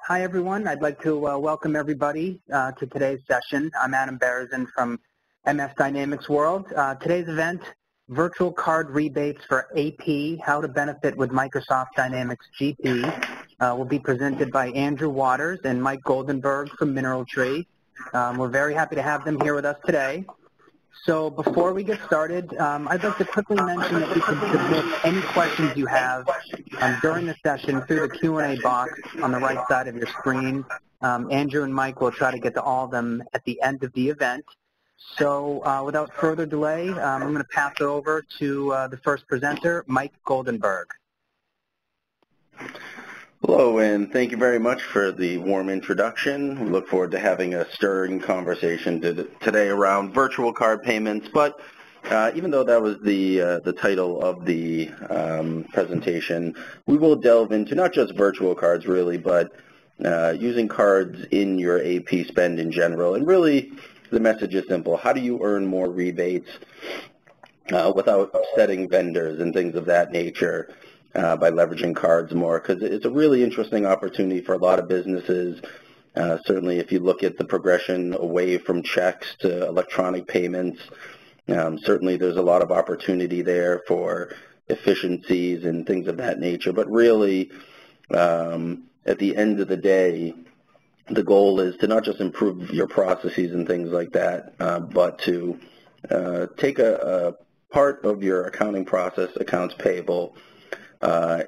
Hi, everyone. I'd like to welcome everybody to today's session. I'm Adam Berezin from MS Dynamics World. Today's event, Virtual Card Rebates for AP, How to Benefit with Microsoft Dynamics GP, will be presented by Andrew Waters and Mike Goldenberg from MineralTree. We're very happy to have them here with us today. So before we get started, I'd like to quickly mention that you can submit any questions you have during the session through the Q&A box on the right side of your screen. Andrew and Mike will try to get to all of them at the end of the event. So without further delay, I'm going to pass it over to the first presenter, Mike Goldenberg. Hello, and thank you very much for the warm introduction. We look forward to having a stirring conversation today around virtual card payments. But even though that was the title of the presentation, we will delve into not just virtual cards, really, but using cards in your AP spend in general. And really, the message is simple. How do you earn more rebates without upsetting vendors and things of that nature? By leveraging cards more, because it's a really interesting opportunity for a lot of businesses. Certainly if you look at the progression away from checks to electronic payments, certainly there's a lot of opportunity there for efficiencies and things of that nature. But really, at the end of the day, the goal is to not just improve your processes and things like that, but to take a part of your accounting process, accounts payable,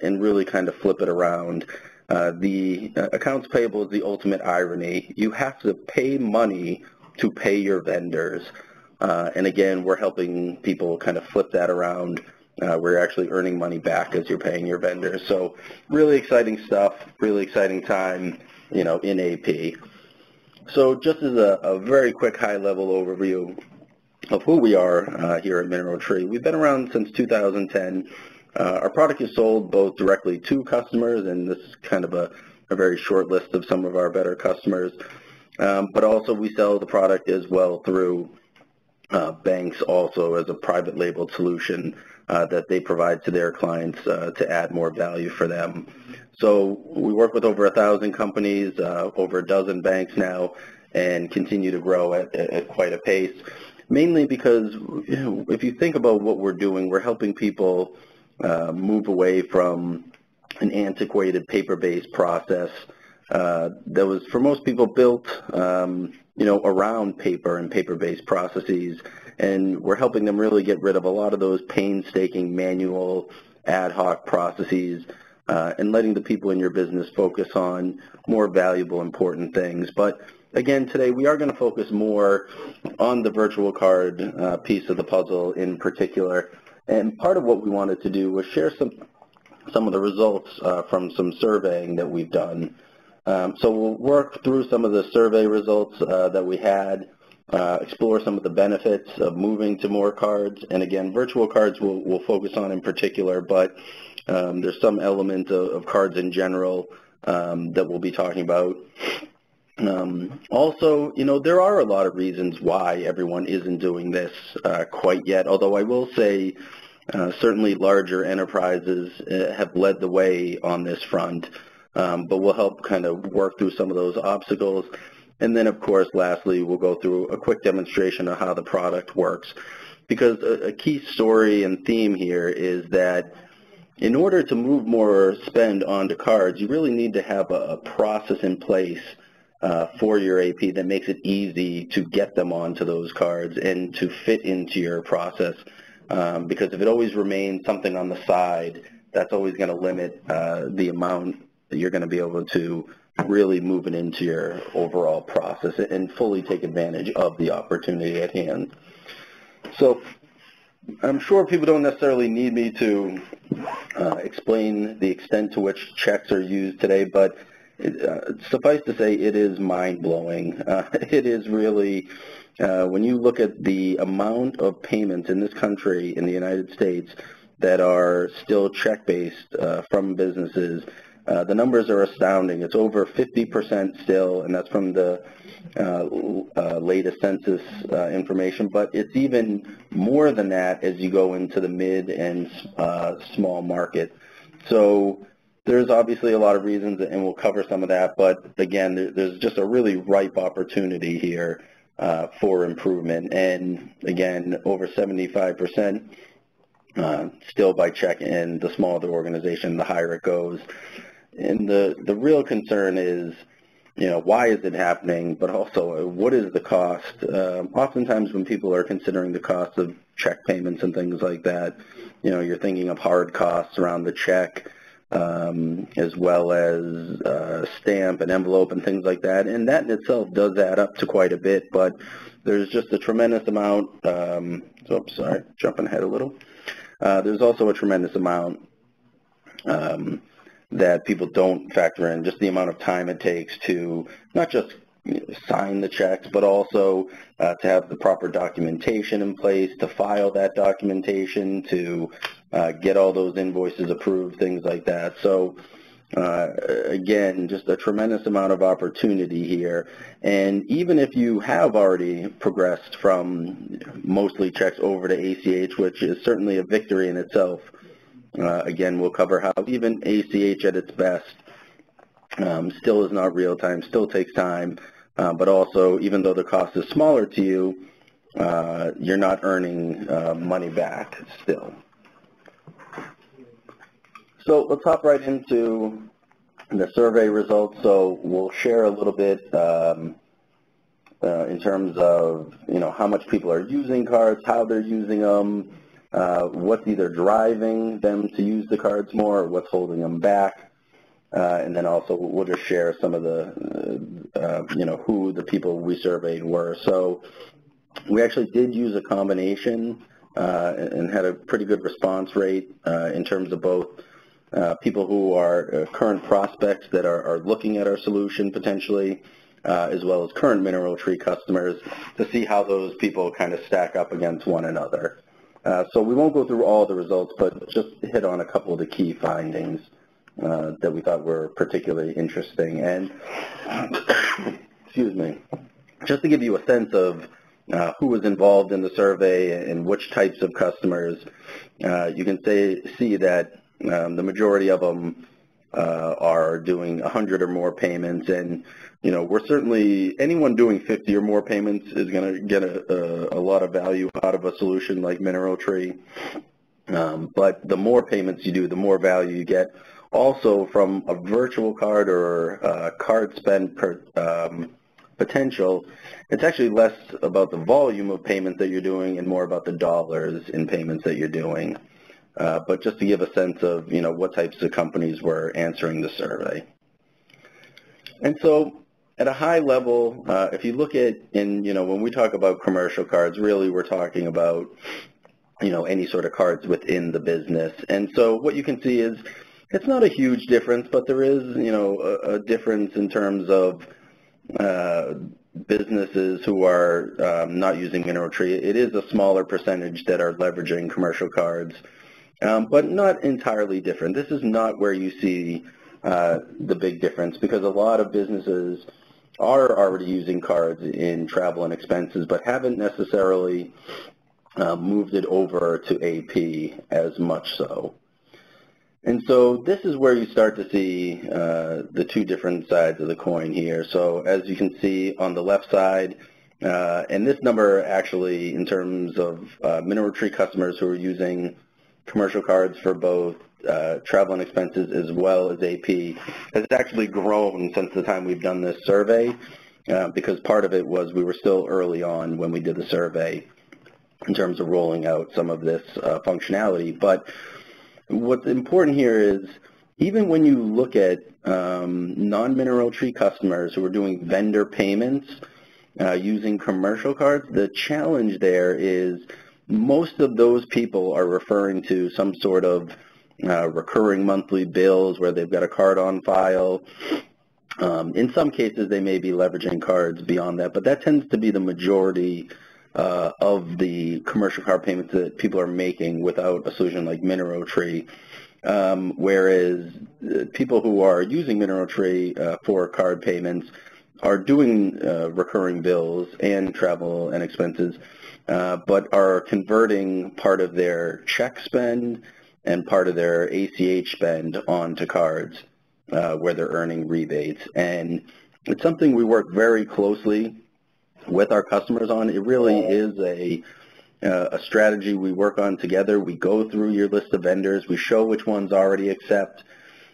and really kind of flip it around. The accounts payable is the ultimate irony. You have to pay money to pay your vendors. And again, we're helping people kind of flip that around. We're actually earning money back as you're paying your vendors. So really exciting stuff, really exciting time, in AP. So just as a very quick high-level overview of who we are here at MineralTree, we've been around since 2010. Our product is sold both directly to customers, and this is kind of a very short list of some of our better customers, but also we sell the product as well through banks also as a private labeled solution that they provide to their clients to add more value for them. So we work with over 1,000 companies, over a dozen banks now, and continue to grow at quite a pace, mainly because if you think about what we're doing, we're helping people move away from an antiquated paper-based process that was, for most people, built, around paper and paper-based processes. And we're helping them really get rid of a lot of those painstaking manual ad hoc processes and letting the people in your business focus on more valuable, important things. But again, today we are going to focus more on the virtual card piece of the puzzle in particular. And part of what we wanted to do was share some of the results from some surveying that we've done. So we'll work through some of the survey results that we had, explore some of the benefits of moving to more cards. And again, virtual cards we'll focus on in particular, but there's some element of cards in general that we'll be talking about. Also, there are a lot of reasons why everyone isn't doing this quite yet, although I will say certainly larger enterprises have led the way on this front, but we'll help kind of work through some of those obstacles. And then, of course, lastly, we'll go through a quick demonstration of how the product works, because a key story and theme here is that in order to move more spend onto cards, you really need to have a process in place for your AP that makes it easy to get them onto those cards and to fit into your process. Because if it always remains something on the side, that's always going to limit the amount that you're going to be able to really move it into your overall process and fully take advantage of the opportunity at hand. So I'm sure people don't necessarily need me to explain the extent to which checks are used today, but suffice to say, it is mind-blowing. It is really, when you look at the amount of payments in this country, in the United States, that are still check-based from businesses, the numbers are astounding. It's over 50% still, and that's from the latest census information, but it's even more than that as you go into the mid and small market. So there's obviously a lot of reasons, and we'll cover some of that, but again, there's just a really ripe opportunity here for improvement. And again, over 75% still by check, and the smaller the organization, the higher it goes. And the real concern is, why is it happening, but also what is the cost? Oftentimes when people are considering the cost of check payments and things like that, you're thinking of hard costs around the check, as well as stamp and envelope and things like that. And that in itself does add up to quite a bit, but there's just a tremendous amount, sorry, jumping ahead a little. There's also a tremendous amount that people don't factor in, just the amount of time it takes to not just sign the checks, but also to have the proper documentation in place, to file that documentation, to get all those invoices approved, things like that. So again, just a tremendous amount of opportunity here. And even if you have already progressed from mostly checks over to ACH, which is certainly a victory in itself, again, we'll cover how even ACH at its best still is not real time, still takes time, but also even though the cost is smaller to you, you're not earning money back still. So let's hop right into the survey results. So we'll share a little bit in terms of how much people are using cards, how they're using them, what's either driving them to use the cards more or what's holding them back. And then also we'll just share some of the, who the people we surveyed were. So we actually did use a combination and had a pretty good response rate in terms of both people who are current prospects that are looking at our solution potentially, as well as current MineralTree customers, to see how those people kind of stack up against one another. So we won't go through all the results, but just hit on a couple of the key findings that we thought were particularly interesting. And, excuse me, just to give you a sense of who was involved in the survey and which types of customers, you can see that the majority of them are doing 100 or more payments, and we're certainly, anyone doing 50 or more payments is going to get a lot of value out of a solution like MineralTree. But the more payments you do, the more value you get. Also, from a virtual card or card spend potential, it's actually less about the volume of payments that you're doing and more about the dollars in payments that you're doing. But just to give a sense of, what types of companies were answering the survey. And so at a high level, if you look at, when we talk about commercial cards, really we're talking about, any sort of cards within the business. And so what you can see is it's not a huge difference, but there is, a difference in terms of businesses who are not using MineralTree. It is a smaller percentage that are leveraging commercial cards. But not entirely different. This is not where you see the big difference, because a lot of businesses are already using cards in travel and expenses, but haven't necessarily moved it over to AP as much so. And so this is where you start to see the two different sides of the coin here. So as you can see on the left side, and this number actually in terms of MineralTree customers who are using commercial cards for both travel and expenses as well as AP has actually grown since the time we've done this survey, because part of it was we were still early on when we did the survey in terms of rolling out some of this functionality. But what's important here is even when you look at non-MineralTree customers who are doing vendor payments using commercial cards, the challenge there is most of those people are referring to some sort of recurring monthly bills where they've got a card on file. In some cases, they may be leveraging cards beyond that, but that tends to be the majority of the commercial card payments that people are making without a solution like MineralTree. Whereas people who are using MineralTree for card payments are doing recurring bills and travel and expenses, but are converting part of their check spend and part of their ACH spend onto cards where they're earning rebates. And it's something we work very closely with our customers on. It really is a strategy we work on together. We go through your list of vendors. We show which ones already accept,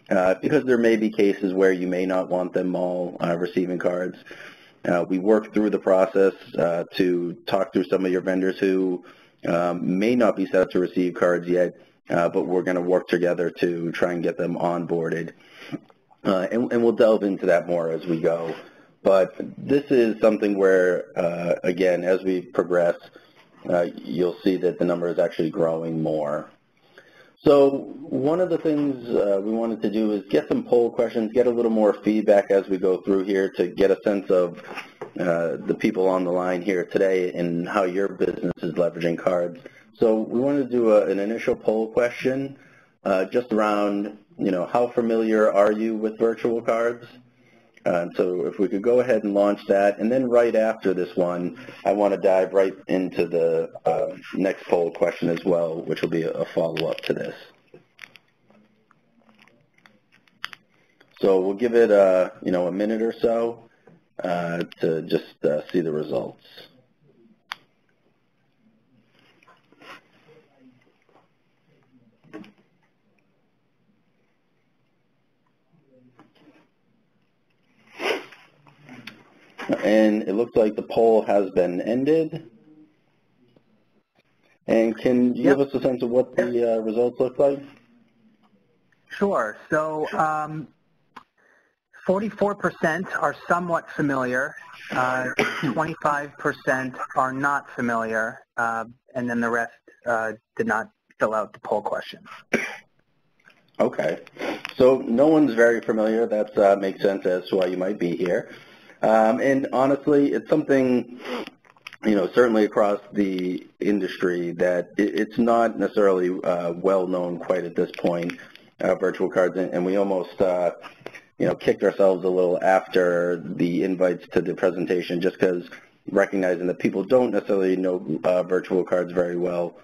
because there may be cases where you may not want them all receiving cards. We work through the process to talk through some of your vendors who may not be set up to receive cards yet, but we're going to work together to try and get them onboarded. And we'll delve into that more as we go. But this is something where, again, as we progress, you'll see that the number is actually growing more. So one of the things we wanted to do is get some poll questions, get a little more feedback as we go through here to get a sense of the people on the line here today and how your business is leveraging cards. So we wanted to do an initial poll question just around, how familiar are you with virtual cards? So if we could go ahead and launch that, and then right after this one, I want to dive right into the next poll question as well, which will be a follow-up to this. So we'll give it a minute or so to just see the results. And it looks like the poll has been ended. And can you give us a sense of what the results look like? Sure. So 44% are somewhat familiar, 25% are not familiar, and then the rest did not fill out the poll question. Okay. So no one's very familiar. That makes sense as to why you might be here. And honestly, it's something, certainly across the industry that it's not necessarily well known quite at this point, virtual cards, and we almost, kicked ourselves a little after the invites to the presentation just because recognizing that people don't necessarily know virtual cards very well.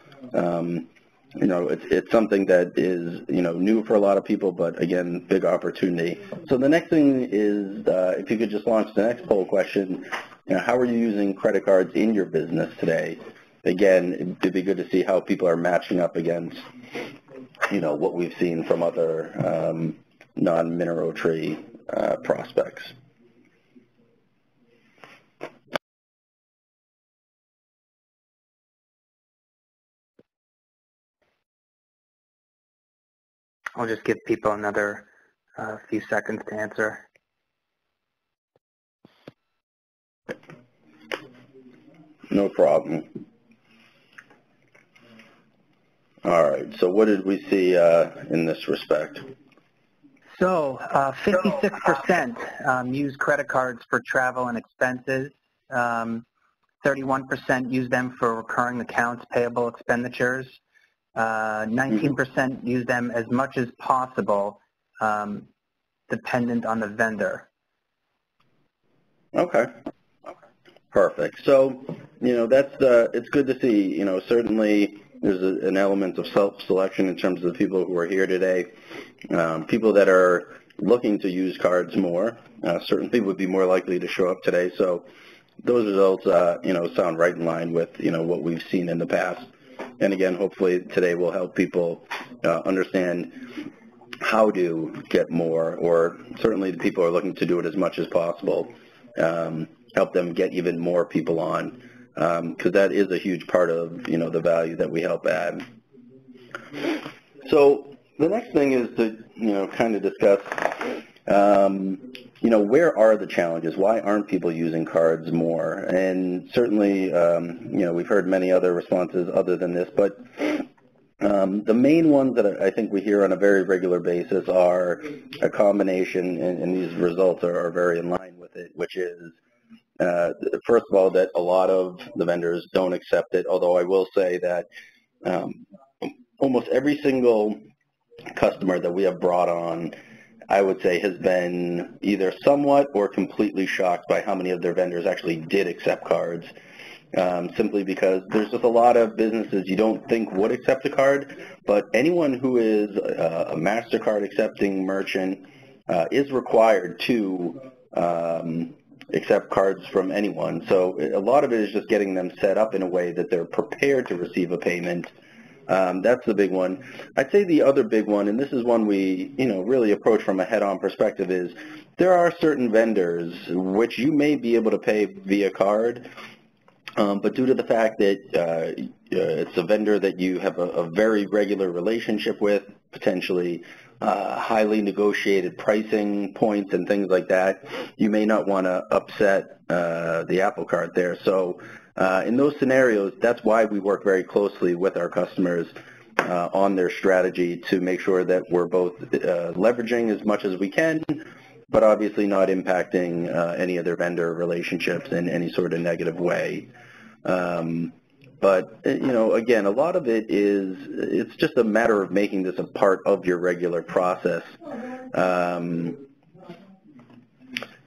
It's something that is, new for a lot of people, but again, big opportunity. So the next thing is, if you could just launch the next poll question, how are you using credit cards in your business today? Again, it'd be good to see how people are matching up against, what we've seen from other non-MineralTree prospects. I'll just give people another few seconds to answer. No problem. All right, so what did we see in this respect? So 56% use credit cards for travel and expenses. 31% use them for recurring accounts payable expenditures. 19% use them as much as possible, dependent on the vendor. Okay. Perfect. So, that's it's good to see. Certainly there's an element of self-selection in terms of the people who are here today. People that are looking to use cards more certainly would be more likely to show up today. So those results, sound right in line with, what we've seen in the past. And again, hopefully today will help people understand how to get more, or certainly the people who are looking to do it as much as possible, help them get even more people on, because that is a huge part of, the value that we help add. So the next thing is to, kind of discuss, where are the challenges? Why aren't people using cards more? And certainly, we've heard many other responses other than this, but the main ones that I think we hear on a very regular basis are a combination, and these results are very in line with it, which is, first of all, that a lot of the vendors don't accept it, although I will say that almost every single customer that we have brought on, I would say, has been either somewhat or completely shocked by how many of their vendors actually did accept cards. simply because there's just a lot of businesses you don't think would accept a card, but anyone who is a MasterCard accepting merchant is required to accept cards from anyone. So a lot of it is just getting them set up in a way that they're prepared to receive a payment. That's the big one. I'd say the other big one, and this is one we, really approach from a head-on perspective, is there are certain vendors which you may be able to pay via card, but due to the fact that it's a vendor that you have a very regular relationship with, potentially highly negotiated pricing points and things like that, you may not want to upset the Apple Card there. So in those scenarios, that's why we work very closely with our customers on their strategy to make sure that we're both leveraging as much as we can, but obviously not impacting any of their vendor relationships in any sort of negative way. But, again, a lot of it's just a matter of making this a part of your regular process.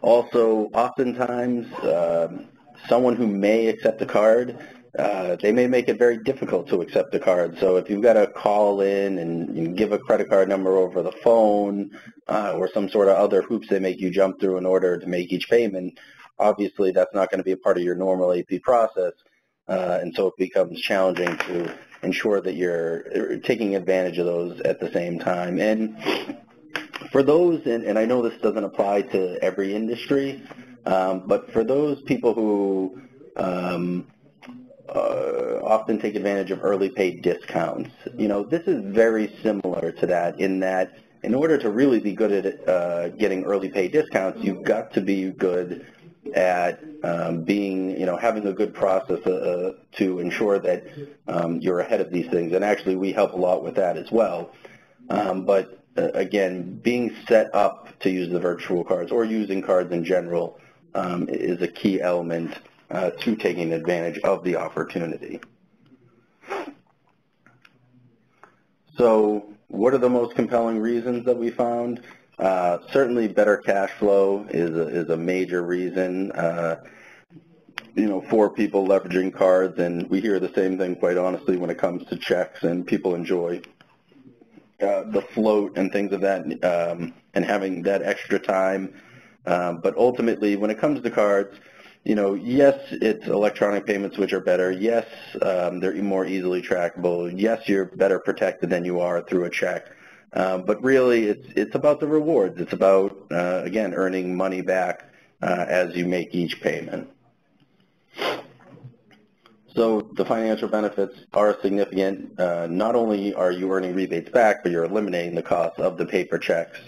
Also, oftentimes, someone who may accept a card, they may make it very difficult to accept a card. So if you've got to call in and give a credit card number over the phone or some sort of other hoops they make you jump through in order to make each payment, obviously that's not going to be a part of your normal AP process. And so it becomes challenging to ensure that you're taking advantage of those at the same time. And for those, and I know this doesn't apply to every industry, but for those people who often take advantage of early pay discounts, this is very similar to that in that in order to really be good at getting early pay discounts, you've got to be good at being, having a good process to ensure that you're ahead of these things. And actually, we help a lot with that as well. But again, being set up to use the virtual cards or using cards in general is a key element to taking advantage of the opportunity. So what are the most compelling reasons that we found? Certainly better cash flow is a major reason, for people leveraging cards, and we hear the same thing, quite honestly, when it comes to checks, and people enjoy the float and things of that, and having that extra time. But ultimately, when it comes to cards, yes, it's electronic payments which are better. Yes, they're more easily trackable. Yes, you're better protected than you are through a check. But really, it's about the rewards. It's about, again, earning money back as you make each payment. So the financial benefits are significant. Not only are you earning rebates back, but you're eliminating the cost of the paper checks.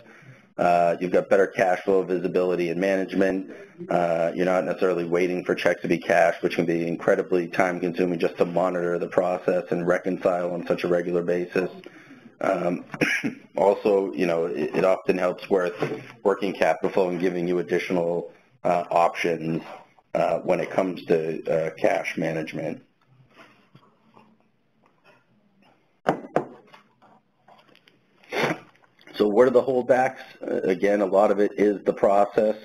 You've got better cash flow visibility and management. You're not necessarily waiting for checks to be cashed, which can be incredibly time-consuming just to monitor the process and reconcile on such a regular basis. Also, it often helps with working capital flow and giving you additional options when it comes to cash management. So what are the holdbacks? Again, a lot of it is the process.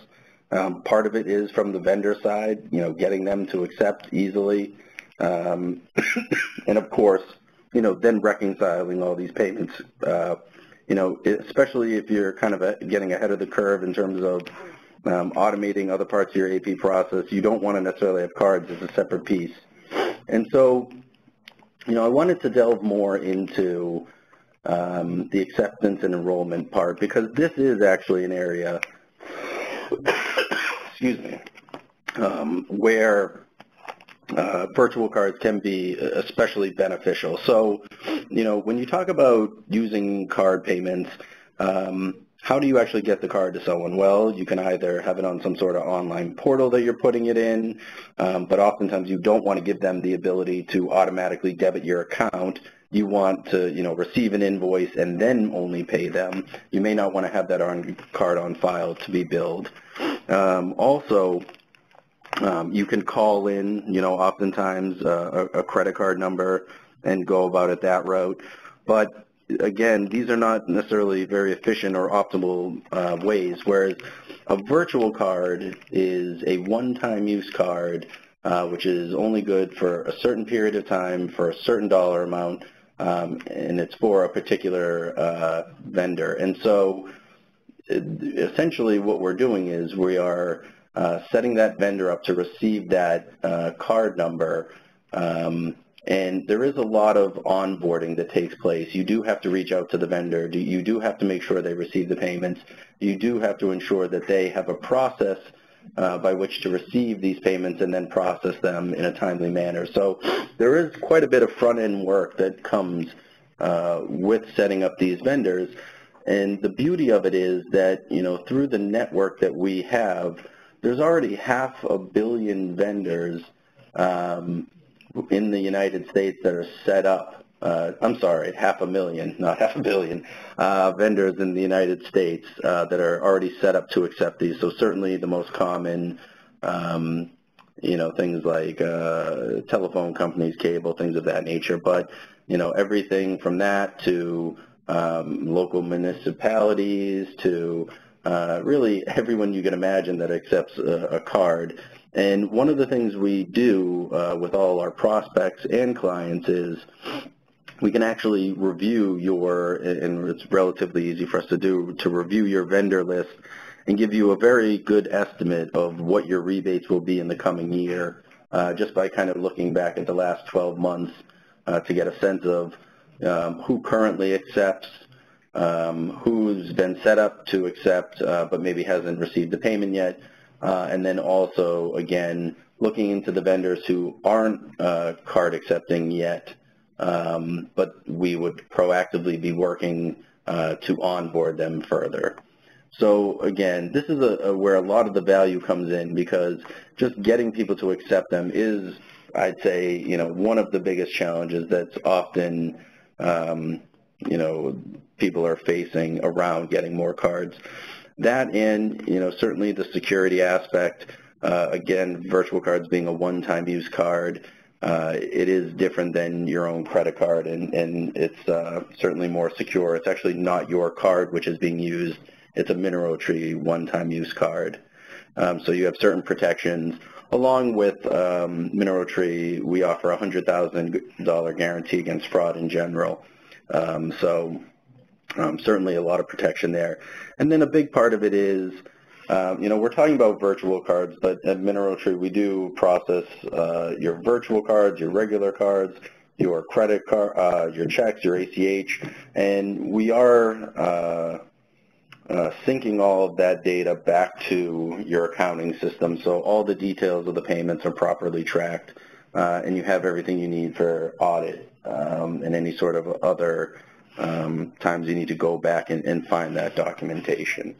Part of it is from the vendor side, getting them to accept easily. And of course, then reconciling all these payments, especially if you're kind of getting ahead of the curve in terms of automating other parts of your AP process. You don't want to necessarily have cards as a separate piece. And so, I wanted to delve more into the acceptance and enrollment part, because this is actually an area, excuse me, where virtual cards can be especially beneficial. So, when you talk about using card payments, how do you actually get the card to someone? Well, you can either have it on some sort of online portal that you're putting it in, but oftentimes you don't want to give them the ability to automatically debit your account. You want to, receive an invoice and then only pay them. You may not want to have that card on file to be billed. Also, you can call in, oftentimes a credit card number and go about it that route. But again, these are not necessarily very efficient or optimal ways, whereas a virtual card is a one-time use card which is only good for a certain period of time for a certain dollar amount, and it's for a particular vendor. And so essentially what we're doing is we are setting that vendor up to receive that card number, and there is a lot of onboarding that takes place. You do have to reach out to the vendor. You do have to make sure they receive the payments. You do have to ensure that they have a process by which to receive these payments and then process them in a timely manner. So there is quite a bit of front-end work that comes with setting up these vendors. And the beauty of it is that, you know, through the network that we have, there's already 500 million vendors in the United States that are set up. I'm sorry, 500,000, not 500 million vendors in the United States that are already set up to accept these. So certainly the most common, you know, things like telephone companies, cable, things of that nature. But, you know, everything from that to local municipalities to really everyone you can imagine that accepts a card. And one of the things we do with all our prospects and clients is we can actually review your, and it's relatively easy for us to do, to review your vendor list and give you a very good estimate of what your rebates will be in the coming year, just by kind of looking back at the last 12 months to get a sense of who currently accepts, who's been set up to accept but maybe hasn't received the payment yet, and then also, again, looking into the vendors who aren't card accepting yet, but we would proactively be working to onboard them further. So again, this is where a lot of the value comes in, because just getting people to accept them is, I'd say, you know, one of the biggest challenges that's often, you know, people are facing around getting more cards. That and, you know, certainly the security aspect. Again, virtual cards being a one-time use card, it is different than your own credit card, and it's certainly more secure. It's actually not your card which is being used. It's a MineralTree one-time use card. So you have certain protections. Along with MineralTree, we offer a $100,000 guarantee against fraud in general. So certainly a lot of protection there. And then a big part of it is, you know, we're talking about virtual cards, but at MineralTree we do process your virtual cards, your regular cards, your credit card, your checks, your ACH, and we are syncing all of that data back to your accounting system, so all the details of the payments are properly tracked, and you have everything you need for audit and any sort of other times you need to go back and find that documentation.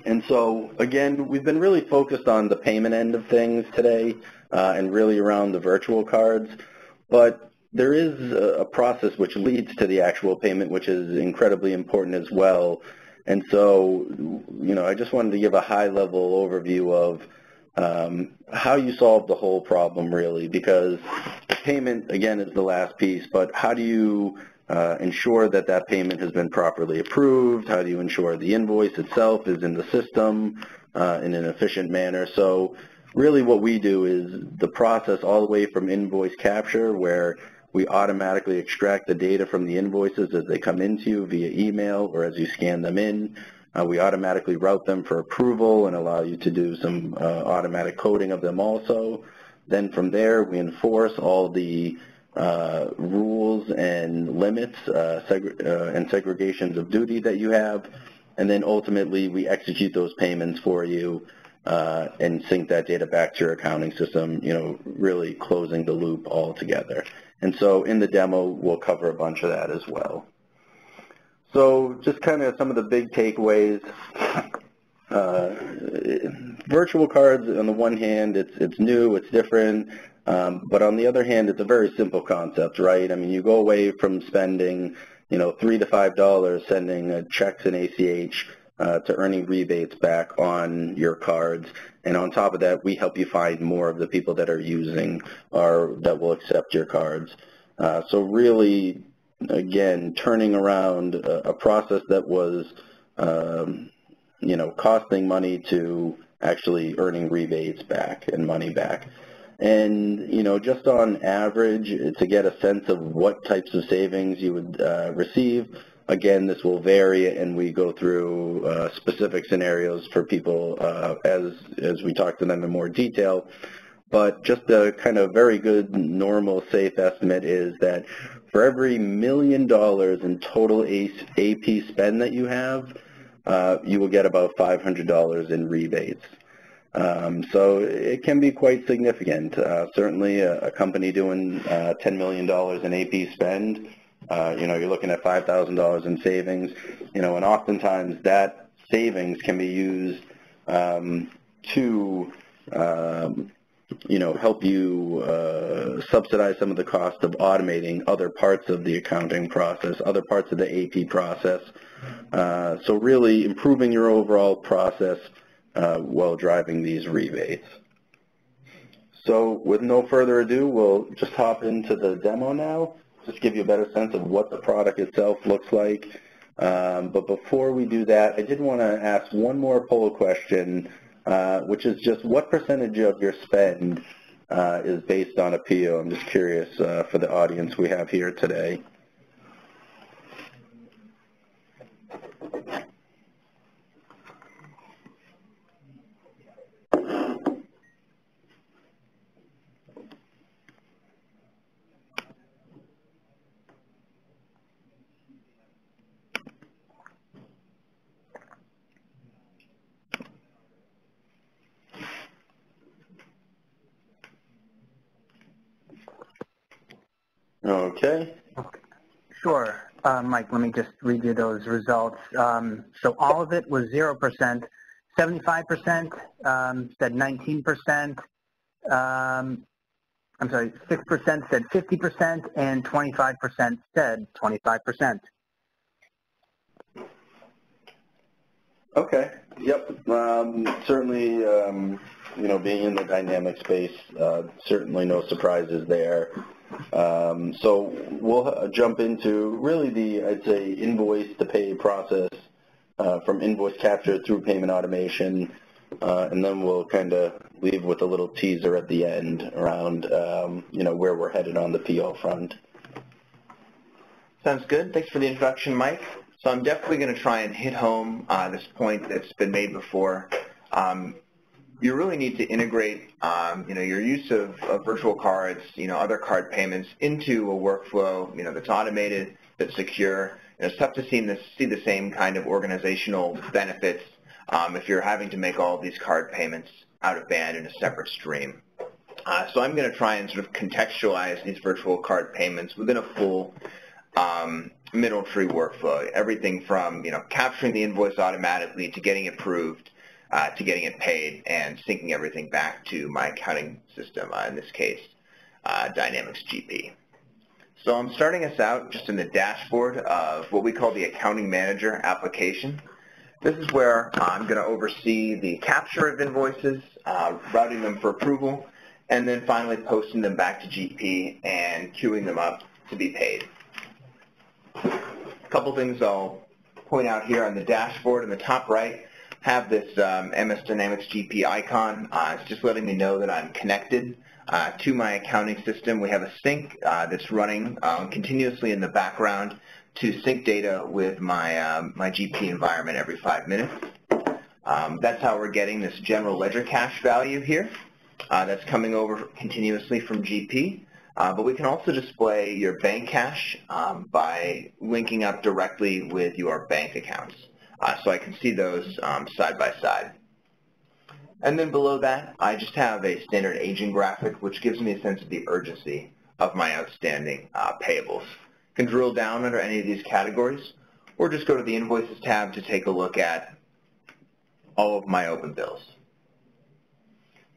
And so, again, we've been really focused on the payment end of things today and really around the virtual cards, but there is a process which leads to the actual payment, which is incredibly important as well. And so, you know, I just wanted to give a high-level overview of how you solve the whole problem, really, because the payment, again, is the last piece, but how do you ensure that that payment has been properly approved? How do you ensure the invoice itself is in the system in an efficient manner? So really what we do is the process all the way from invoice capture, where we automatically extract the data from the invoices as they come into you via email or as you scan them in. We automatically route them for approval and allow you to do some automatic coding of them also. Then from there, we enforce all the rules and limits and segregations of duty that you have. And then ultimately, we execute those payments for you and sync that data back to your accounting system, you know, really closing the loop altogether. And so in the demo, we'll cover a bunch of that as well. So just kind of some of the big takeaways. Virtual cards, on the one hand, it's new, it's different, but on the other hand, it's a very simple concept, right? I mean, you go away from spending, you know, $3 to $5 sending checks and ACH to earning rebates back on your cards. And on top of that, we help you find more of the people that are using or that will accept your cards. So really, again, turning around a process that was, you know, costing money to actually earning rebates back and money back. And, just on average, to get a sense of what types of savings you would receive, again, this will vary, and we go through specific scenarios for people as we talk to them in more detail. But just a kind of very good, normal, safe estimate is that for every $1 million in total AP spend that you have, you will get about $500 in rebates. So it can be quite significant. Certainly a company doing $10 million in AP spend, you're looking at $5,000 in savings, and oftentimes that savings can be used to help you subsidize some of the cost of automating other parts of the accounting process, other parts of the AP process. So really improving your overall process while driving these rebates. So with no further ado, we'll just hop into the demo now, just give you a better sense of what the product itself looks like. But before we do that, I did want to ask one more poll question, which is just what percentage of your spend is based on a PO? I'm just curious for the audience we have here today. Okay. Sure. Mike, let me just read you those results. So all of it was 0%. 75% said 19%. I'm sorry, 6% said 50%, and 25% said 25%. Okay. Yep. Certainly, being in the dynamic space, certainly no surprises there. So we'll jump into really I'd say, invoice to pay process from invoice capture through payment automation, and then we'll kind of leave with a little teaser at the end around, where we're headed on the PO front. Sounds good. Thanks for the introduction, Mike. So I'm definitely going to try and hit home this point that's been made before. You really need to integrate, your use of virtual cards, other card payments into a workflow, that's automated, that's secure. It's tough to see the same kind of organizational benefits if you're having to make all of these card payments out of band in a separate stream. So I'm going to try and sort of contextualize these virtual card payments within a full MineralTree workflow. Everything from, capturing the invoice automatically to getting it approved, to getting it paid and syncing everything back to my accounting system, in this case, Dynamics GP. So I'm starting us out just in the dashboard of what we call the Accounting Manager application. This is where I'm going to oversee the capture of invoices, routing them for approval, and then finally posting them back to GP and queuing them up to be paid. A couple things I'll point out here on the dashboard in the top right. Have this MS Dynamics GP icon. It's just letting me know that I'm connected to my accounting system. We have a sync that's running continuously in the background to sync data with my GP environment every 5 minutes. That's how we're getting this general ledger cache value here. That's coming over continuously from GP. But we can also display your bank cache by linking up directly with your bank accounts. So I can see those side by side. And then below that, I just have a standard aging graphic, which gives me a sense of the urgency of my outstanding payables. Can drill down under any of these categories, or just go to the Invoices tab to take a look at all of my open bills.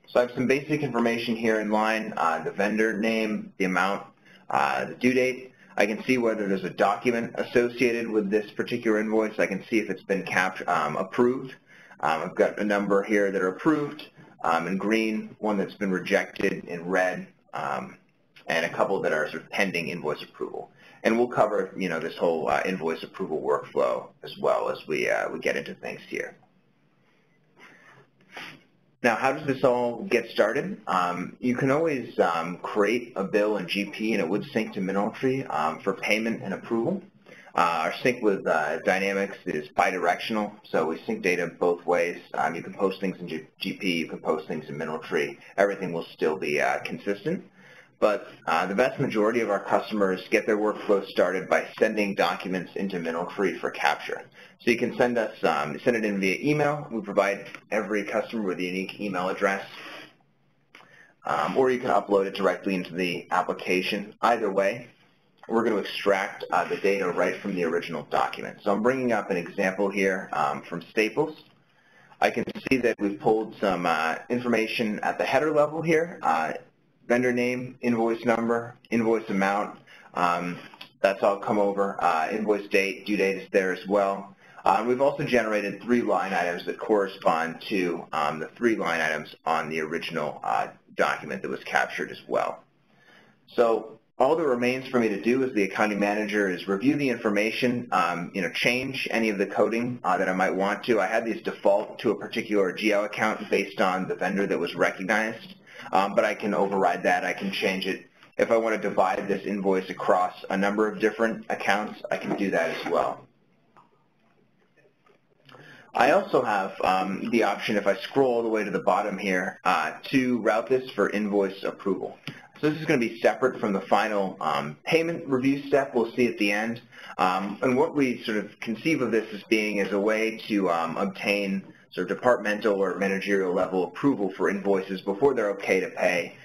So I have some basic information here in line, the vendor name, the amount, the due date. I can see whether there's a document associated with this particular invoice. I can see if it's been approved. I've got a number here that are approved in green, one that's been rejected in red, and a couple that are sort of pending invoice approval. And we'll cover, this whole invoice approval workflow as well as we get into things here. Now, how does this all get started? You can always create a bill in GP, and it would sync to MineralTree for payment and approval. Our sync with Dynamics is bidirectional, so we sync data both ways. You can post things in GP, you can post things in MineralTree. Everything will still be consistent. But the vast majority of our customers get their workflow started by sending documents into MineralTree for capture. So you can send it in via email. We provide every customer with a unique email address. Or you can upload it directly into the application. Either way, we're going to extract the data right from the original document. So I'm bringing up an example here from Staples. I can see that we've pulled some information at the header level here. Vendor name, invoice number, invoice amount, that's all come over. Invoice date, due date is there as well. We've also generated 3 line items that correspond to the 3 line items on the original document that was captured as well. So all that remains for me to do as the accounting manager is review the information, change any of the coding that I might want to. I had these default to a particular GL account based on the vendor that was recognized. But I can override that. I can change it. If I want to divide this invoice across a number of different accounts, I can do that as well. I also have the option, if I scroll all the way to the bottom here, to route this for invoice approval. So this is going to be separate from the final payment review step we'll see at the end. And what we sort of conceive of this as being is a way to obtain sort of departmental or managerial level approval for invoices before they're okay to pay,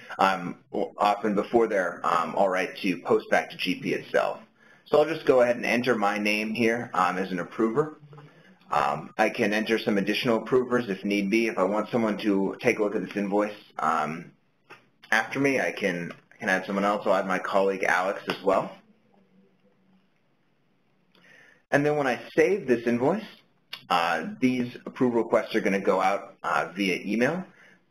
often before they're all right to post back to GP itself. So I'll just go ahead and enter my name here as an approver. I can enter some additional approvers if need be. If I want someone to take a look at this invoice after me, I can add someone else. I'll add my colleague Alex as well. And then when I save this invoice, these approval requests are going to go out via email.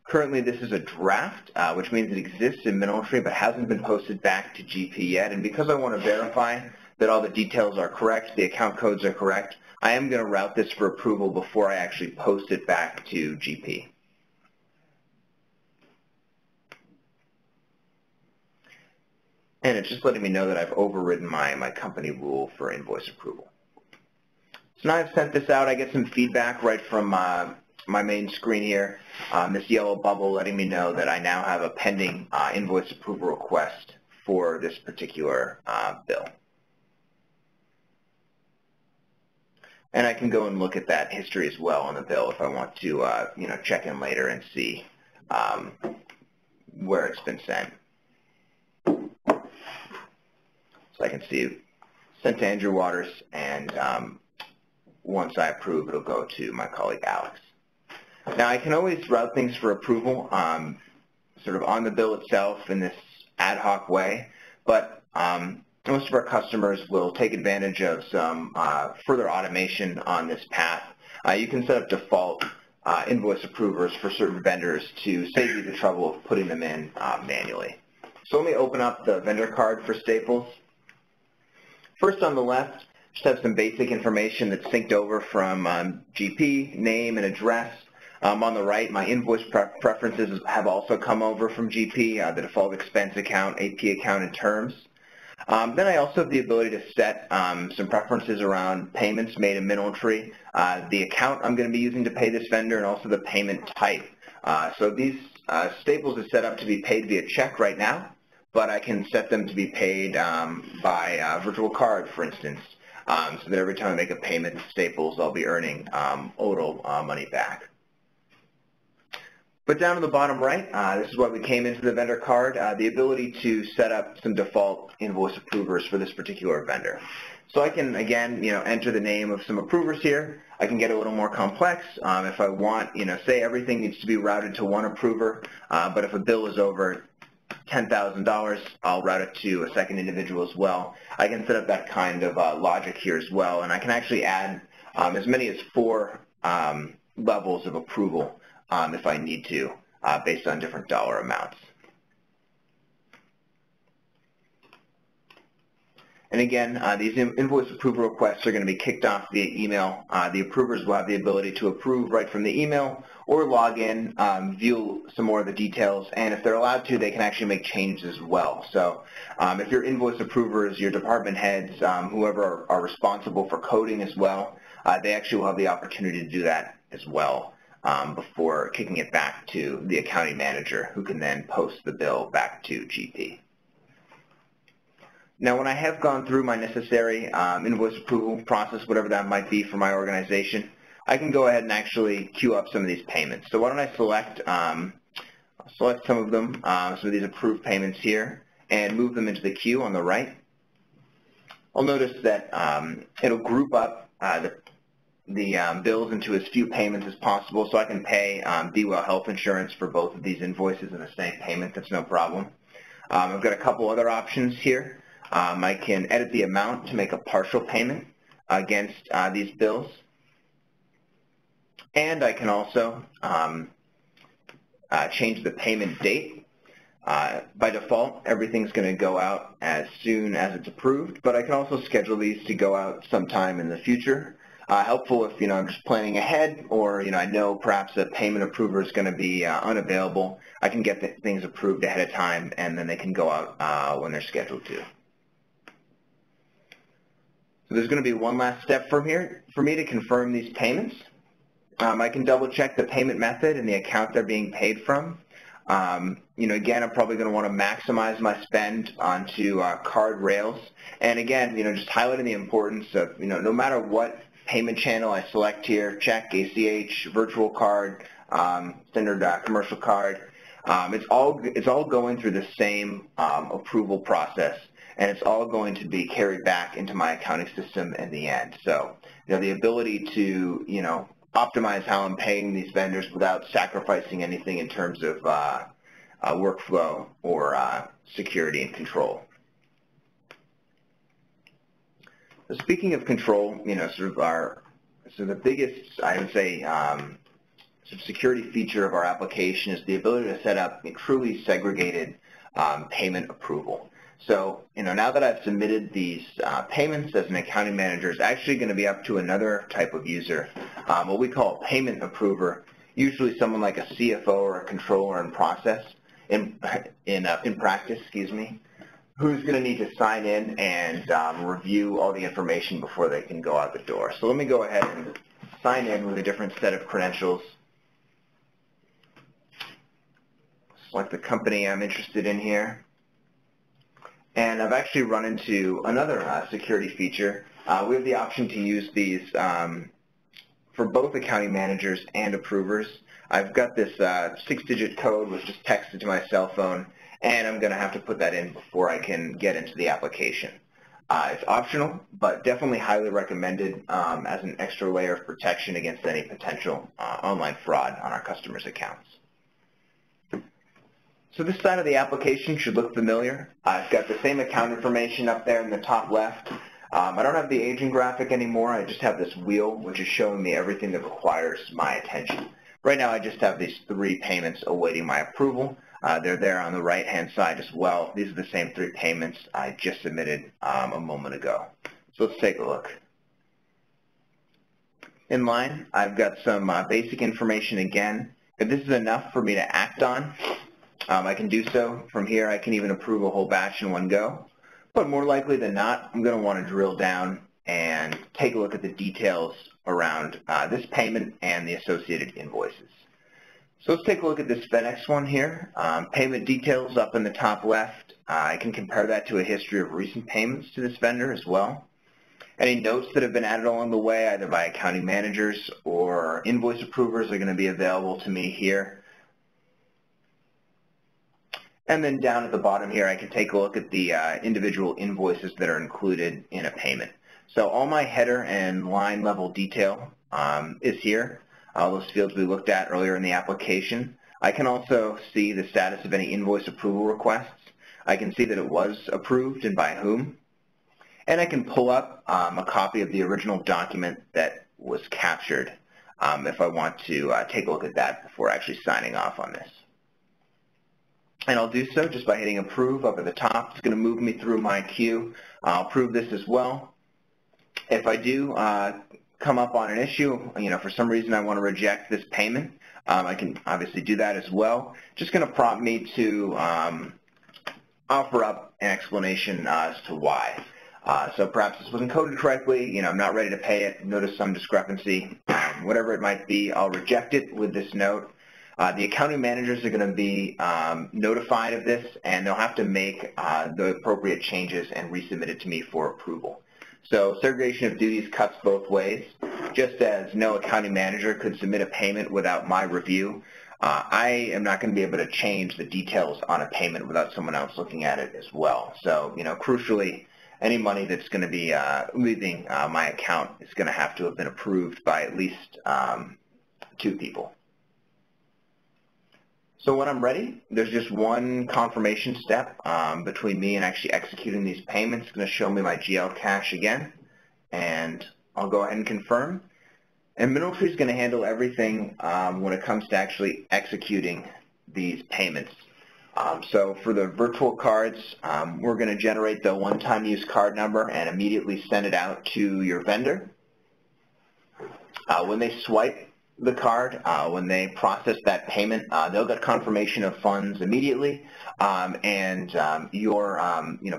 Currently, this is a draft, which means it exists in MineralTree but hasn't been posted back to GP yet. And because I want to verify that all the details are correct, the account codes are correct, I am going to route this for approval before I actually post it back to GP. And it's just letting me know that I've overridden my company rule for invoice approval. So now I've sent this out. I get some feedback right from my main screen here. This yellow bubble letting me know that I now have a pending invoice approval request for this particular bill. And I can go and look at that history as well on the bill if I want to check in later and see where it's been sent. So I can see sent to Andrew Waters, and once I approve, it'll go to my colleague Alex. Now I can always route things for approval sort of on the bill itself in this ad hoc way, but most of our customers will take advantage of some further automation on this path. You can set up default invoice approvers for certain vendors to save you the trouble of putting them in manually. So let me open up the vendor card for Staples. First on the left, just have some basic information that's synced over from GP, name and address. On the right, my invoice preferences have also come over from GP, the default expense account, AP account, and terms. Then I also have the ability to set some preferences around payments made in MineralTree, the account I'm going to be using to pay this vendor, and also the payment type. So these Staples is set up to be paid via check right now, but I can set them to be paid by virtual card, for instance, so that every time I make a payment to Staples, I'll be earning ODL money back. But down to the bottom right, this is what we came into the vendor card, the ability to set up some default invoice approvers for this particular vendor. So I can, again, enter the name of some approvers here. I can get a little more complex if I want, say everything needs to be routed to one approver, but if a bill is over $10,000, I'll route it to a second individual as well. I can set up that kind of logic here as well, and I can actually add as many as 4 levels of approval if I need to, based on different dollar amounts. And again, these invoice approval requests are going to be kicked off via email. The approvers will have the ability to approve right from the email or log in, view some more of the details, and if they're allowed to, they can actually make changes as well. So if your invoice approvers, your department heads, whoever are responsible for coding as well, they actually will have the opportunity to do that as well before kicking it back to the accounting manager, who can then post the bill back to GP. Now, when I have gone through my necessary invoice approval process, whatever that might be for my organization, I can go ahead and actually queue up some of these payments. So why don't I select some of them, some of these approved payments here, and move them into the queue on the right. I'll notice that it'll group up the bills into as few payments as possible, so I can pay Be-Well Health Insurance for both of these invoices in the same payment. That's no problem. I've got a couple other options here. I can edit the amount to make a partial payment against these bills. And I can also change the payment date. By default, everything's going to go out as soon as it's approved, but I can also schedule these to go out sometime in the future. Helpful if I'm just planning ahead, or I know perhaps a payment approver is going to be unavailable. I can get things approved ahead of time, and then they can go out when they're scheduled to. So there's going to be one last step from here for me to confirm these payments. I can double check the payment method and the account they're being paid from. Again, I'm probably going to want to maximize my spend onto card rails. And again, just highlighting the importance of, no matter what payment channel I select here, check, ACH, virtual card, standard commercial card, it's all going through the same approval process, and it's all going to be carried back into my accounting system in the end. So, the ability to, optimize how I'm paying these vendors without sacrificing anything in terms of workflow or security and control. So speaking of control, the biggest, I would say, security feature of our application is the ability to set up a truly segregated payment approval. So, now that I've submitted these payments as an accounting manager, it's actually going to be up to another type of user, what we call a payment approver, usually someone like a CFO or a controller in practice, who's going to need to sign in and review all the information before they can go out the door. So let me go ahead and sign in with a different set of credentials. Select the company I'm interested in here. And I've actually run into another security feature. We have the option to use these for both accounting managers and approvers. I've got this 6-digit code which is texted to my cell phone, and I'm going to have to put that in before I can get into the application. It's optional, but definitely highly recommended as an extra layer of protection against any potential online fraud on our customers' accounts. So this side of the application should look familiar. I've got the same account information up there in the top left. I don't have the aging graphic anymore. I just have this wheel, which is showing me everything that requires my attention. Right now, I just have these 3 payments awaiting my approval. They're there on the right-hand side as well. These are the same 3 payments I just submitted a moment ago. So let's take a look. In line, I've got some basic information again. If this is enough for me to act on, I can do so. From here, I can even approve a whole batch in one go. But more likely than not, I'm going to want to drill down and take a look at the details around this payment and the associated invoices. So let's take a look at this FedEx one here. Payment details up in the top left. I can compare that to a history of recent payments to this vendor as well. Any notes that have been added along the way, either by accounting managers or invoice approvers, are going to be available to me here. And then down at the bottom here, I can take a look at the individual invoices that are included in a payment. So all my header and line level detail is here. Those fields we looked at earlier in the application. I can also see the status of any invoice approval requests. I can see that it was approved and by whom. And I can pull up a copy of the original document that was captured if I want to take a look at that before actually signing off on this. And I'll do so just by hitting approve up at the top. It's going to move me through my queue. I'll approve this as well. If I do come up on an issue, for some reason I want to reject this payment, I can obviously do that as well. Just going to prompt me to offer up an explanation as to why. So perhaps this wasn't coded correctly, I'm not ready to pay it, notice some discrepancy, whatever it might be, I'll reject it with this note. The accounting managers are going to be notified of this, and they'll have to make the appropriate changes and resubmit it to me for approval. So segregation of duties cuts both ways. Just as no accounting manager could submit a payment without my review, I am not going to be able to change the details on a payment without someone else looking at it as well. So, crucially, any money that's going to be leaving my account is going to have to have been approved by at least 2 people. So when I'm ready, there's just one confirmation step between me and actually executing these payments. It's going to show me my GL cash again, and I'll go ahead and confirm. And MineralTree is going to handle everything when it comes to actually executing these payments. So for the virtual cards, we're going to generate the one-time use card number and immediately send it out to your vendor. When they swipe the card, when they process that payment, they'll get confirmation of funds immediately, and your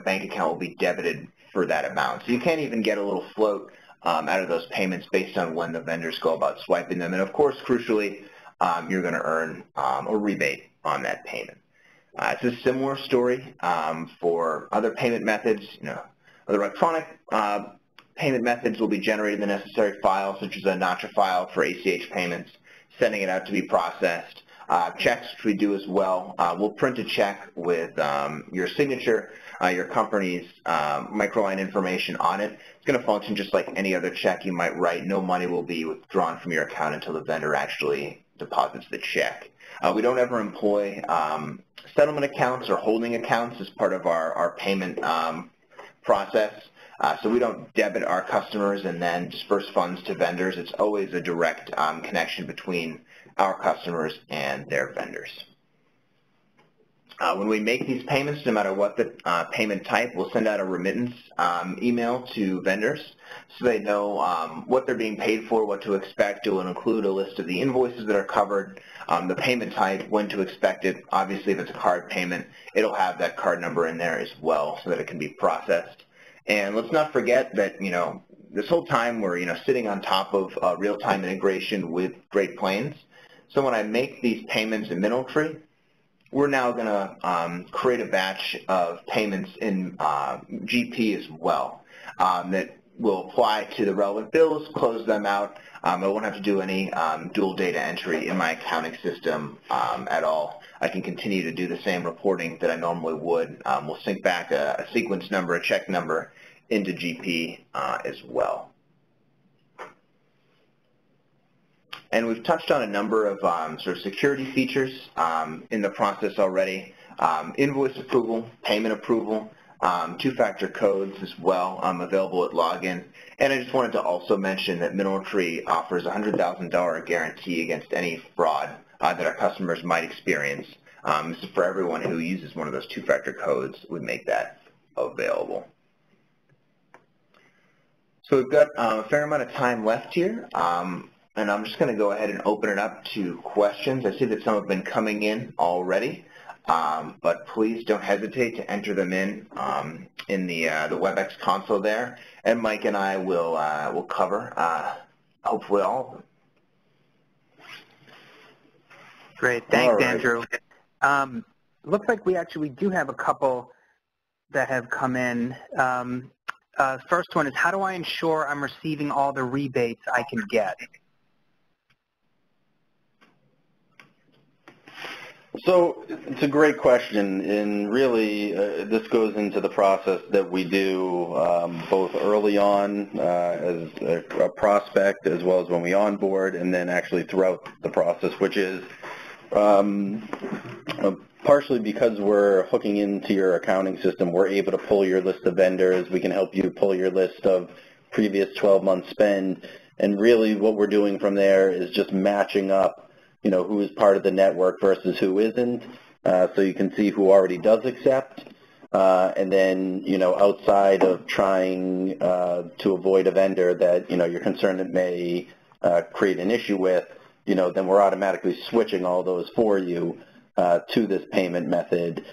bank account will be debited for that amount. So you can't even get a little float out of those payments based on when the vendors go about swiping them. And of course, crucially, you're going to earn a rebate on that payment. It's a similar story for other payment methods. Other electronic payment methods will be generating the necessary file, such as a notcha file for ACH payments, sending it out to be processed. Checks, which we do as well. We'll print a check with your signature, your company's microline information on it. It's going to function just like any other check you might write. No money will be withdrawn from your account until the vendor actually deposits the check. We don't ever employ settlement accounts or holding accounts as part of our payment process. So we don't debit our customers and then disperse funds to vendors. It's always a direct connection between our customers and their vendors. When we make these payments, no matter what the payment type, we'll send out a remittance email to vendors so they know what they're being paid for, what to expect. It will include a list of the invoices that are covered, the payment type, when to expect it. Obviously, if it's a card payment, it'll have that card number in there as well so that it can be processed. And let's not forget that, this whole time we're, sitting on top of real-time integration with Great Plains. So when I make these payments in MineralTree, we're now going to create a batch of payments in GP as well that will apply to the relevant bills, close them out. I won't have to do any dual data entry in my accounting system at all. I can continue to do the same reporting that I normally would. We'll sync back a sequence number, a check number into GP as well. And we've touched on a number of sort of security features in the process already. Invoice approval, payment approval, two-factor codes as well available at login. And I just wanted to also mention that MineralTree offers a $100,000 guarantee against any fraud that our customers might experience. This is for everyone who uses one of those two-factor codes would make that available. So we've got a fair amount of time left here. And I'm just going to go ahead and open it up to questions. I see that some have been coming in already, but please don't hesitate to enter them in the WebEx console there, and Mike and I will cover hopefully all of them. Great, thanks, Andrew. Looks like we do have a couple that have come in. First one is, how do I ensure I'm receiving all the rebates I can get? So it's a great question, and really this goes into the process that we do both early on as a prospect as well as when we onboard, and then actually throughout the process, which is partially because we're hooking into your accounting system, we're able to pull your list of vendors. We can help you pull your list of previous 12-month spend, and really what we're doing from there is just matching up who is part of the network versus who isn't, so you can see who already does accept. And then, outside of trying to avoid a vendor that, you're concerned it may create an issue with, then we're automatically switching all those for you to this payment method.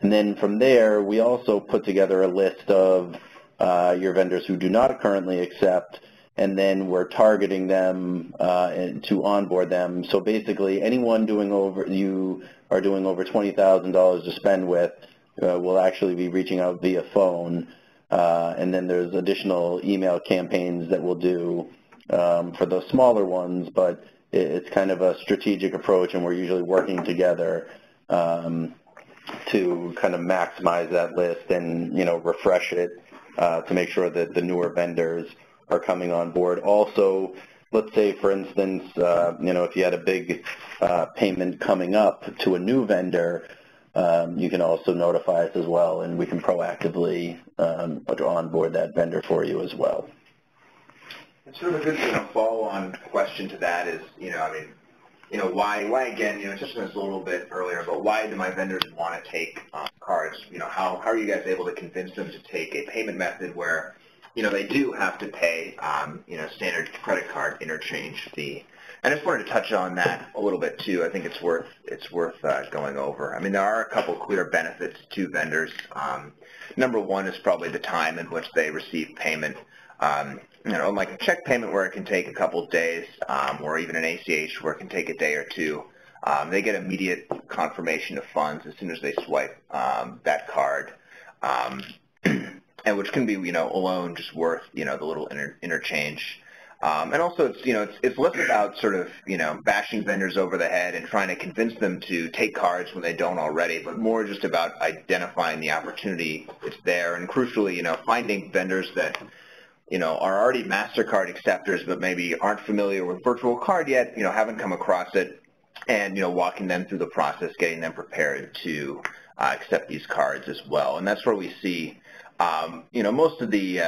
And then from there, we also put together a list of your vendors who do not currently accept, and then we're targeting them to onboard them. So basically, anyone you are doing over $20,000 to spend with will actually be reaching out via phone. And then there's additional email campaigns that we'll do for those smaller ones, but it's kind of a strategic approach, and we're usually working together to kind of maximize that list and, refresh it to make sure that the newer vendors are coming on board. Also, let's say, for instance, if you had a big payment coming up to a new vendor, you can also notify us as well, and we can proactively onboard that vendor for you as well. And sort of a good follow-on question to that is, why again, just as a little bit earlier, but why do my vendors want to take cards? How are you guys able to convince them to take a payment method where, they do have to pay, standard credit card interchange fee? And I just wanted to touch on that a little bit too. I think it's worth going over. I mean, there are a couple clear benefits to vendors. Number one is probably the time in which they receive payment. Like a check payment where it can take a couple of days, or even an ACH where it can take a day or two. They get immediate confirmation of funds as soon as they swipe that card, and which can be, alone just worth, the little interchange. And also, it's less about sort of, bashing vendors over the head and trying to convince them to take cards when they don't already, but more just about identifying the opportunity that's there, and crucially, finding vendors that, are already MasterCard acceptors but maybe aren't familiar with virtual card yet, haven't come across it, and, walking them through the process, getting them prepared to accept these cards as well. And that's where we see, most of the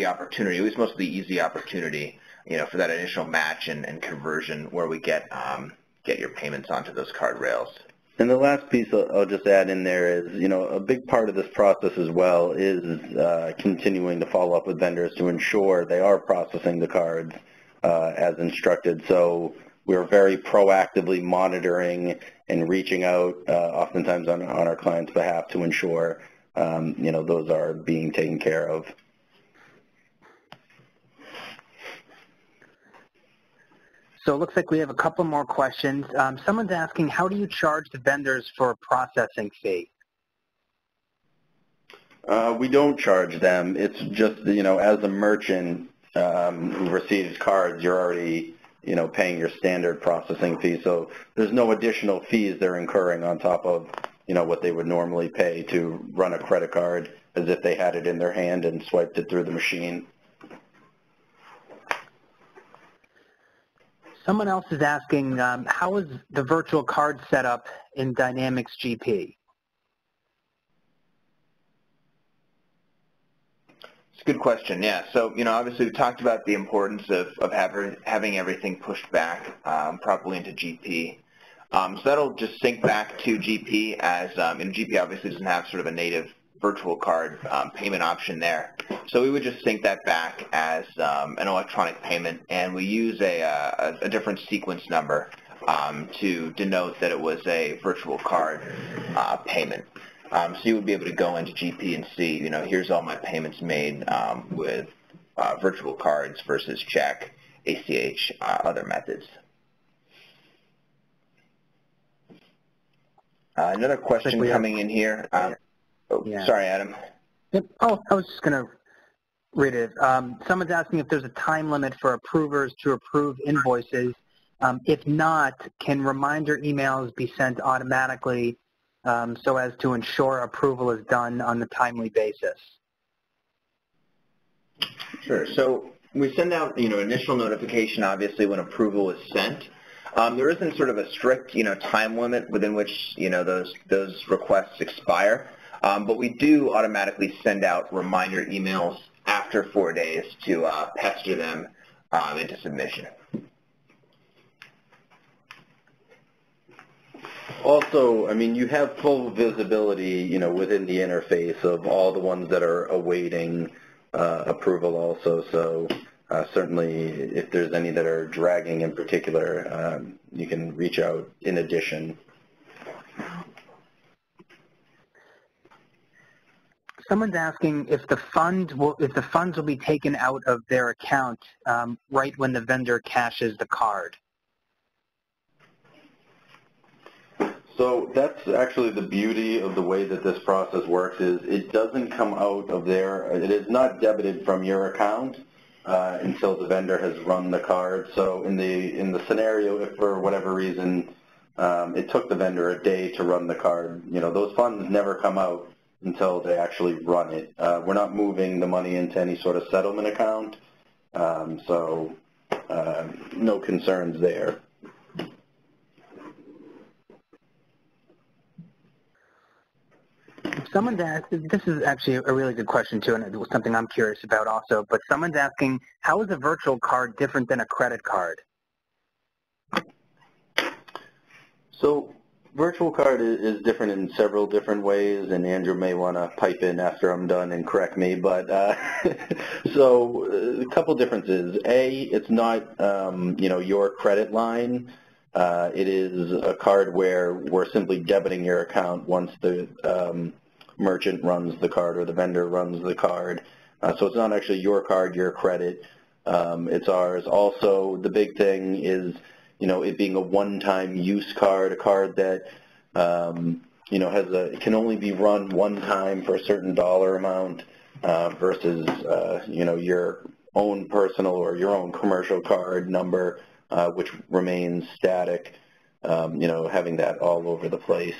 opportunity, at least most of the easy opportunity, for that initial match and conversion where we get your payments onto those card rails. And the last piece I'll just add in there is, a big part of this process as well is continuing to follow up with vendors to ensure they are processing the cards as instructed. So we're very proactively monitoring and reaching out oftentimes on our clients' behalf to ensure, those are being taken care of. So it looks like we have a couple more questions. Someone's asking, how do you charge the vendors for a processing fee? We don't charge them. It's just, as a merchant who receives cards, you're already, paying your standard processing fee. So there's no additional fees they're incurring on top of, what they would normally pay to run a credit card as if they had it in their hand and swiped it through the machine. Someone else is asking, how is the virtual card set up in Dynamics GP? It's a good question, yeah. So, obviously we talked about the importance of having everything pushed back properly into GP. So that'll just sync back to GP as, GP obviously doesn't have sort of a native virtual card payment option there. So we would just sync that back as an electronic payment, and we use a different sequence number to denote that it was a virtual card payment. So you would be able to go into GP and see, here's all my payments made with virtual cards versus check, ACH, other methods. Another question coming in here. Yeah. Sorry, Adam. Yep. Oh, I was just going to read it. Someone's asking if there's a time limit for approvers to approve invoices. If not, can reminder emails be sent automatically so as to ensure approval is done on a timely basis? Sure. So we send out, initial notification, obviously, when approval is sent. There isn't sort of a strict, time limit within which, those requests expire. But we do automatically send out reminder emails after 4 days to pester them into submission. Also, I mean, you have full visibility, you know, within the interface of all the ones that are awaiting approval also. So certainly if there's any that are dragging in particular, you can reach out in addition. Someone's asking if the funds will be taken out of their account right when the vendor cashes the card. So that's actually the beauty of the way that this process works is it doesn't come out of there. It is not debited from your account until the vendor has run the card. So in the scenario, if for whatever reason it took the vendor a day to run the card, you know, those funds never come out until they actually run it. We're not moving the money into any sort of settlement account, so no concerns there. Someone's asked, this is actually a really good question too, and it was something I'm curious about also, but someone's asking, how is a virtual card different than a credit card? So virtual card is different in several different ways, and Andrew may want to pipe in after I'm done and correct me, but so a couple differences. A, it's not, you know, your credit line. It is a card where we're simply debiting your account once the merchant runs the card or the vendor runs the card. So it's not actually your card, your credit. It's ours. Also, the big thing is, you know, it being a one-time use card, a card that, you know, can only be run one time for a certain dollar amount versus, you know, your own personal or your own commercial card number, which remains static, you know, having that all over the place.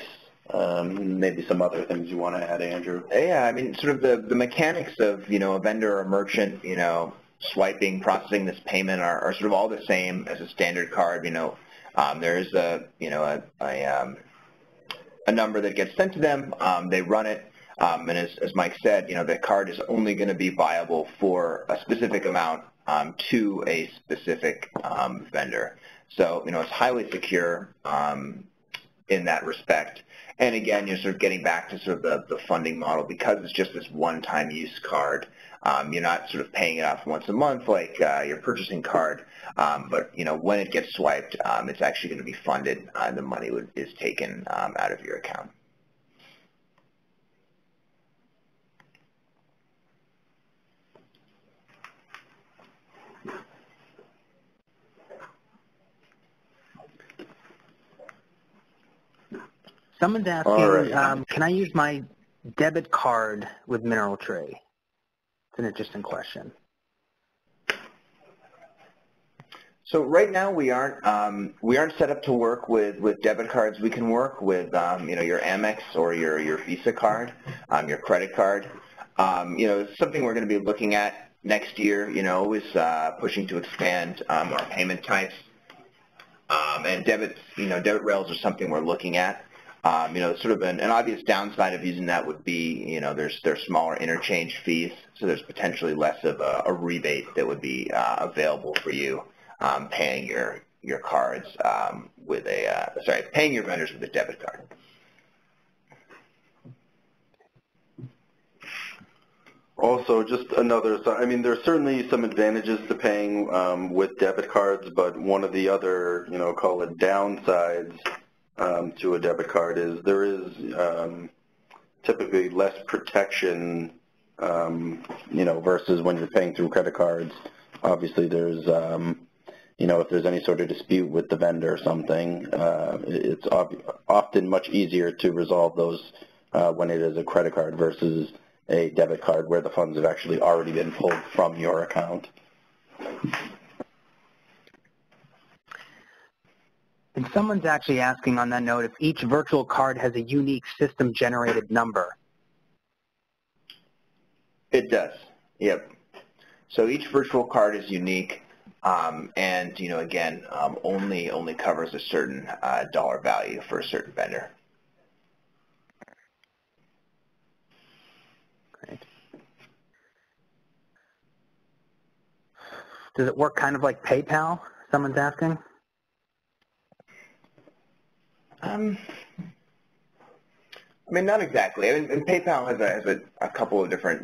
Maybe some other things you want to add, Andrew? Yeah, I mean, sort of the mechanics of, you know, a vendor or a merchant, you know, swiping, processing this payment are sort of all the same as a standard card. You know, there's a, you know, a number that gets sent to them. They run it. And as Mike said, you know, the card is only going to be viable for a specific amount to a specific vendor. So, you know, it's highly secure in that respect. And again, you're sort of getting back to sort of the funding model because it's just this one-time use card. You're not sort of paying it off once a month like your purchasing card, but you know when it gets swiped, it's actually going to be funded. The money is taken out of your account. Someone's asking, can I use my debit card with MineralTree? It's an interesting question. So right now we aren't set up to work with debit cards. We can work with you know, your Amex or your Visa card, your credit card. You know, it's something we're going to be looking at next year. You know, is pushing to expand our payment types. And debit rails are something we're looking at. You know, sort of an obvious downside of using that would be, you know, there's smaller interchange fees, so there's potentially less of a rebate that would be available for you paying your cards with paying your vendors with a debit card. Also, just another, I mean, there's certainly some advantages to paying with debit cards, but one of the other, you know, call it downsides to a debit card is there is typically less protection, you know, versus when you're paying through credit cards. Obviously, there's, you know, if there's any sort of dispute with the vendor or something, it's often much easier to resolve those when it is a credit card versus a debit card where the funds have actually already been pulled from your account. And someone's actually asking on that note if each virtual card has a unique system-generated number. It does, yep. So each virtual card is unique, and, you know, again, only covers a certain dollar value for a certain vendor. Great. Does it work kind of like PayPal? Someone's asking. I mean, not exactly. I mean, and PayPal has a couple of different,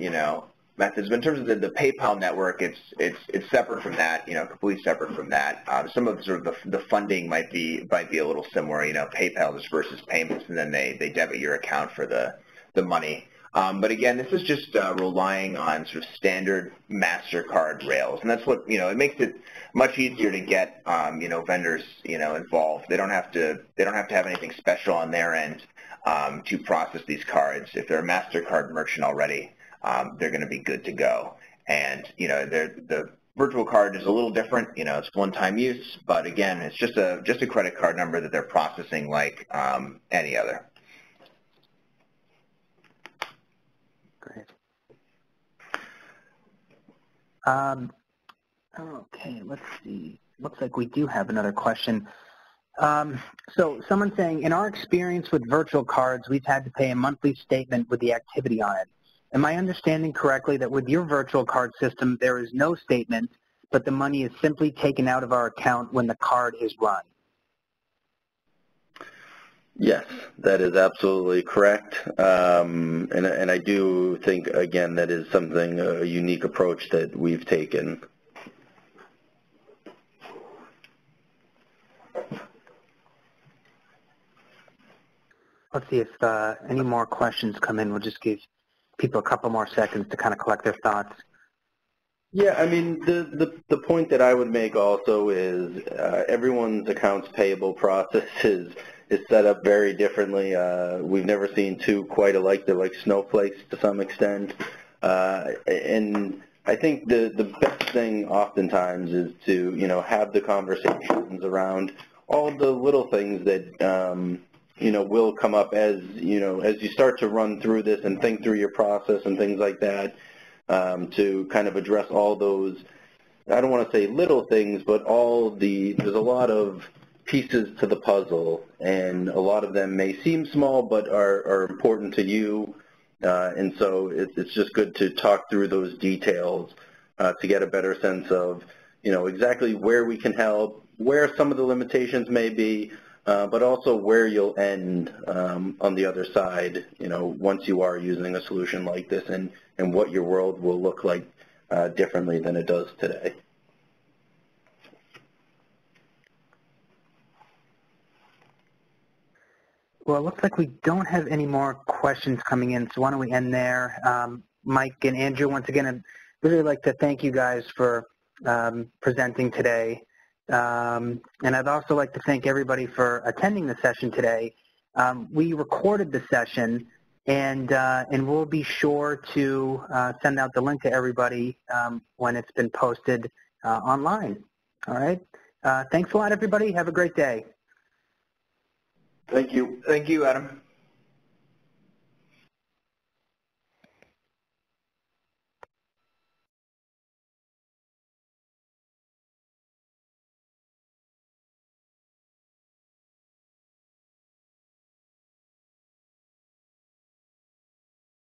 methods. But in terms of the PayPal network, it's separate from that, completely separate from that. Some of sort of the funding might be a little similar. PayPal disperses payments, and then they debit your account for the money. But again, this is just relying on sort of standard MasterCard rails, and that's what it makes it much easier to get vendors involved. They don't have to have anything special on their end to process these cards. If they're a MasterCard merchant already, they're going to be good to go. And the virtual card is a little different. It's one-time use, but again, it's just a credit card number that they're processing like any other. Great. Okay, let's see. Looks like we do have another question. So someone's saying, in our experience with virtual cards, we've had to pay a monthly statement with the activity on it. Am I understanding correctly that with your virtual card system, there is no statement, but the money is simply taken out of our account when the card is run? Yes, that is absolutely correct. And I do think, again, that is something, a unique approach that we've taken. Let's see if any more questions come in. We'll just give people a couple more seconds to kind of collect their thoughts. Yeah, I mean, the point that I would make also is everyone's accounts payable process is set up very differently. We've never seen two quite alike. They're like snowflakes to some extent. And I think the best thing oftentimes is to, have the conversations around all the little things that, will come up as you start to run through this and think through your process and things like that, to kind of address all those, I don't want to say little things, but there's a lot of pieces to the puzzle, and a lot of them may seem small but are important to you, and so it's just good to talk through those details to get a better sense of, exactly where we can help, where some of the limitations may be, but also where you'll end on the other side, once you are using a solution like this, and what your world will look like differently than it does today. Well, it looks like we don't have any more questions coming in, so why don't we end there. Mike and Andrew, once again, I'd really like to thank you guys for presenting today. And I'd also like to thank everybody for attending the session today. We recorded the session, and we'll be sure to send out the link to everybody when it's been posted online. All right? Thanks a lot, everybody. Have a great day. Thank you. Thank you, Adam.